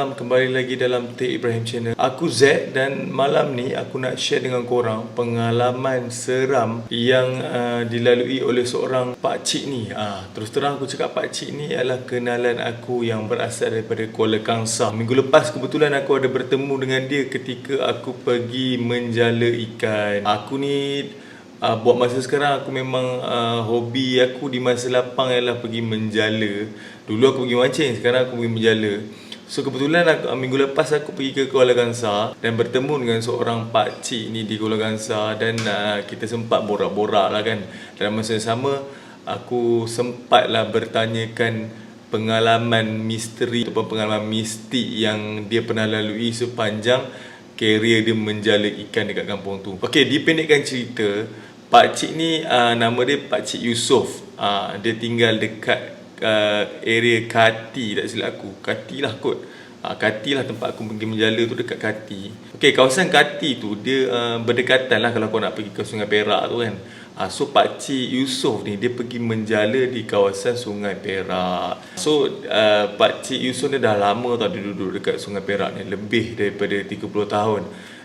malam, kembali lagi dalam T Ibrahim Channel. Aku Z dan malam ni aku nak share dengan korang pengalaman seram yang dilalui oleh seorang pakcik ni. Terus terang aku cakap pakcik ni adalah kenalan aku yang berasal daripada Kuala Kangsar. Minggu lepas kebetulan aku ada bertemu dengan dia ketika aku pergi menjala ikan. Aku ni buat masa sekarang aku memang hobi aku di masa lapang ialah pergi menjala. Dulu aku pergi mancing, sekarang aku pergi menjala. So kebetulan minggu lepas aku pergi ke Kuala Kangsar dan bertemu dengan seorang pakcik ni di Kuala Kangsar. Dan kita sempat borak-borak lah kan. Dalam masa yang sama aku sempatlah bertanyakan pengalaman misteri ataupun pengalaman mistik yang dia pernah lalui sepanjang kerjaya dia menjala ikan dekat kampung tu. Okey, dipendekkan cerita, pakcik ni nama dia Pakcik Yusof. Dia tinggal dekat area Kati, tak silap aku. Kati lah kot. Kati lah tempat aku pergi menjala tu, dekat Kati. Okey, kawasan Kati tu dia berdekatan lah kalau kau nak pergi ke Sungai Perak tu kan. So Pakcik Yusof ni dia pergi menjala di kawasan Sungai Perak. So Pakcik Yusof ni dah lama tau dia duduk dekat Sungai Perak ni, lebih daripada 30 tahun.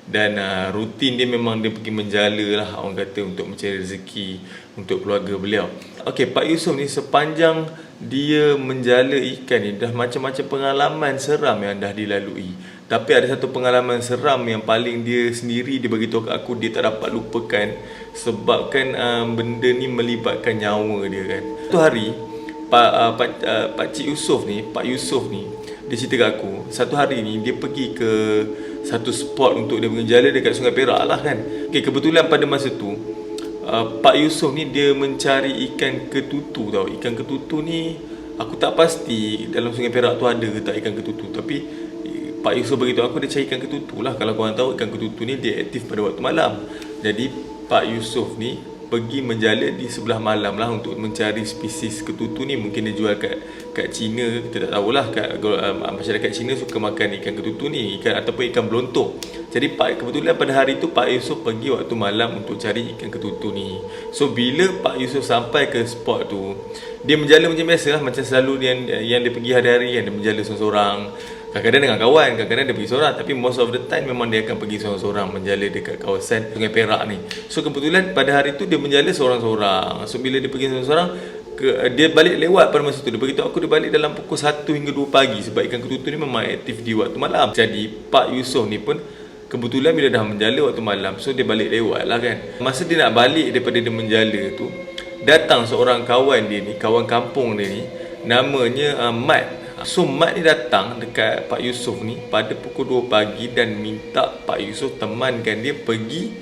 Dan rutin dia memang dia pergi menjala lah, orang kata, untuk mencari rezeki untuk keluarga beliau. Okey, Pak Yusof ni sepanjang dia menjala ikan ni dah macam-macam pengalaman seram yang dah dilalui. Tapi ada satu pengalaman seram yang paling dia sendiri dia beritahu kat aku dia tak dapat lupakan, sebabkan benda ni melibatkan nyawa dia kan. Satu hari Pakcik Yusof ni, Pak Yusof ni, dia cerita kat aku, satu hari ni dia pergi ke satu spot untuk dia menjala dekat Sungai Perak lah kan. Okay, kebetulan pada masa tu Pak Yusof ni dia mencari ikan ketutu tau. Ikan ketutu ni aku tak pasti dalam Sungai Perak tu ada ke tak ikan ketutu. Tapi Pak Yusof beritahu aku dia cari ikan ketutu lah. Kalau korang tahu, ikan ketutu ni dia aktif pada waktu malam. Jadi Pak Yusof ni pergi menjala di sebelah malam lah untuk mencari spesies ketutu ni. Mungkin dia jual kat China, kita tak tahulah. Masyarakat China suka makan ikan ketutu ni, ikan ataupun ikan belontok. Jadi kebetulan pada hari tu Pak Yusof pergi waktu malam untuk cari ikan ketutu ni. So bila Pak Yusof sampai ke spot tu, dia menjala macam biasa lah, macam selalu yang dia pergi hari-hari kan. Dia menjala seorang-seorang, kadang-kadang dengan kawan, kadang-kadang dia pergi seorang. Tapi most of the time memang dia akan pergi seorang-seorang menjala dekat kawasan Sungai Perak ni. So kebetulan pada hari tu dia menjala seorang-seorang. So bila dia pergi seorang-seorang, dia balik lewat pada masa tu. Dia beritahu aku dia balik dalam pukul 1 hingga 2 pagi sebab ikan ketutu ni memang aktif di waktu malam. Jadi Pak Yusof ni pun kebetulan bila dah menjala waktu malam, so dia balik lewat lah kan. Masa dia nak balik daripada dia menjala tu, datang seorang kawan dia ni, kawan kampung dia ni, namanya Mat. So Mat ni datang dekat Pak Yusof ni pada pukul 2 pagi dan minta Pak Yusof temankan dia pergi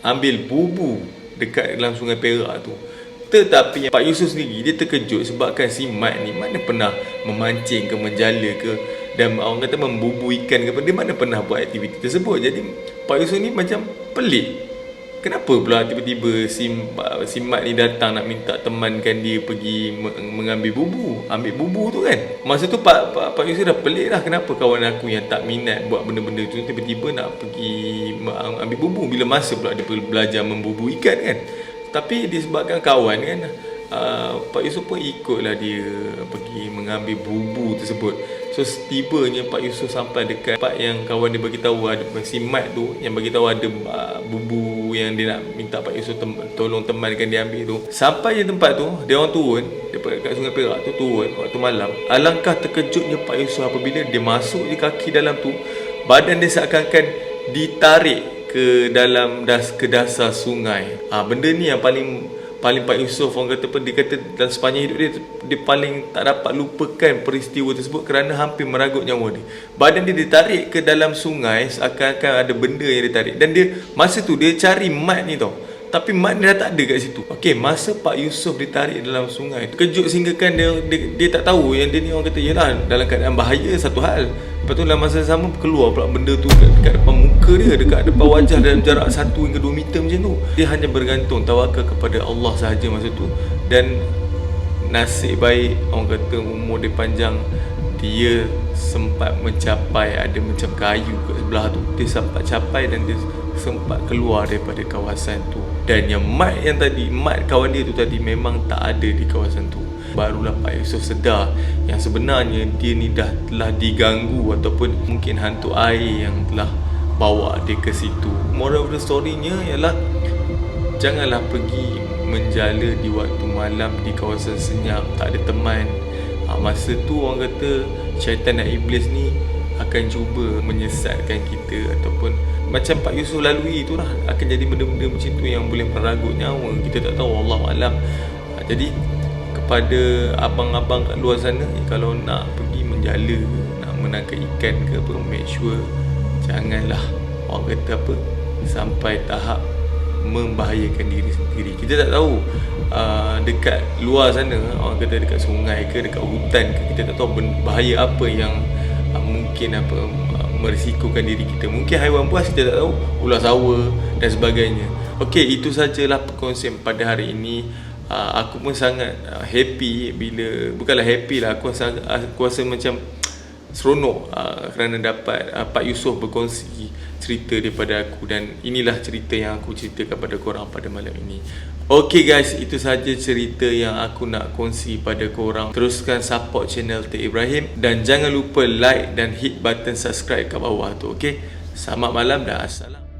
ambil bubu dekat dalam Sungai Perak tu. Tetapi Pak Yusof sendiri dia terkejut sebabkan si Mat ni mana pernah memancing ke, menjala ke, dan orang kata membubu ikan ke, dia mana pernah buat aktiviti tersebut. Jadi Pak Yusof ni macam pelik. Kenapa pula tiba-tiba si Mat ni datang nak minta temankan dia pergi mengambil bubu, ambil bubu tu kan. Masa tu Pak Yusof dah pelik lah, kenapa kawan aku yang tak minat buat benda-benda tu tiba-tiba nak pergi ambil bubu, bila masa pula dia belajar membubu ikan kan. Tapi disebabkan kawan kan, Pak Yusof pun ikutlah dia pergi mengambil bubu tersebut. So setibanya Pak Yusof sampai dekat tempat yang kawan dia beritahu, ada si Mat tu yang beritahu ada bubu yang dia nak minta Pak Yusof tolong temankan dia ambil tu. Sampai di tempat tu, dia orang turun dekat Sungai Perak tu, turun waktu malam. Alangkah terkejutnya Pak Yusof apabila dia masuk je kaki dalam tu, badan dia seakan-akan ditarik ke dalam dasar sungai. Benda ni yang paling Pak Yusof, orang kata dia kata dalam sepanjang hidup dia paling tak dapat lupakan peristiwa tersebut kerana hampir meragut nyawa dia. Badan dia ditarik ke dalam sungai, seakan-akan ada benda yang ditarik. Dan dia masa tu dia cari Mat ni tau, tapi Mat ni dah tak ada kat situ. Okey, masa Pak Yusof ditarik dalam sungai, terkejut sehingga kan dia tak tahu yang dia ni, orang kata yelah dalam keadaan bahaya satu hal. Lepas tu dalam masa yang sama keluar pula benda tu dekat depan muka dia, dekat depan wajah, dalam jarak 1 hingga 2 meter macam tu. Dia hanya bergantung tawakal kepada Allah sahaja masa tu. Dan nasib baik, orang kata umur dia panjang, dia sempat mencapai, ada macam kayu kat sebelah tu, dia sempat capai dan dia sempat keluar daripada kawasan tu. Dan yang Mat kawan dia tu tadi memang tak ada di kawasan tu. Barulah Pak Yusof sedar yang sebenarnya dia ni dah telah diganggu ataupun mungkin hantu air yang telah bawa dia ke situ. Moral of the story-nya ialah janganlah pergi menjala di waktu malam di kawasan senyap, tak ada teman. Masa tu orang kata syaitan dan iblis ni akan cuba menyesatkan kita, ataupun macam Pak Yusof lalui itulah, akan jadi benda-benda macam tu yang boleh meragut nyawa. Kita tak tahu, Wallahualam. Jadi kepada abang-abang kat luar sana, kalau nak pergi menjala, nak menangkap ikan ke apa, make sure janganlah orang kata apa sampai tahap membahayakan diri sendiri. Kita tak tahu dekat luar sana, orang kata dekat sungai ke, dekat hutan ke, kita tak tahu bahaya apa yang mungkin merisikokan diri kita. Mungkin haiwan buas, kita tak tahu, ular sawa dan sebagainya. Okey, itu sajalah perkongsian pada hari ini. Aku pun sangat happy bila, bukanlah happy lah, aku rasa macam seronok kerana dapat Pak Yusof berkongsi cerita daripada aku, dan inilah cerita yang aku ceritakan pada korang pada malam ini. Okay guys, itu saja cerita yang aku nak kongsi pada korang. Teruskan support channel T Ibrahim dan jangan lupa like dan hit button subscribe kat bawah tu. Okay, selamat malam dan assalam.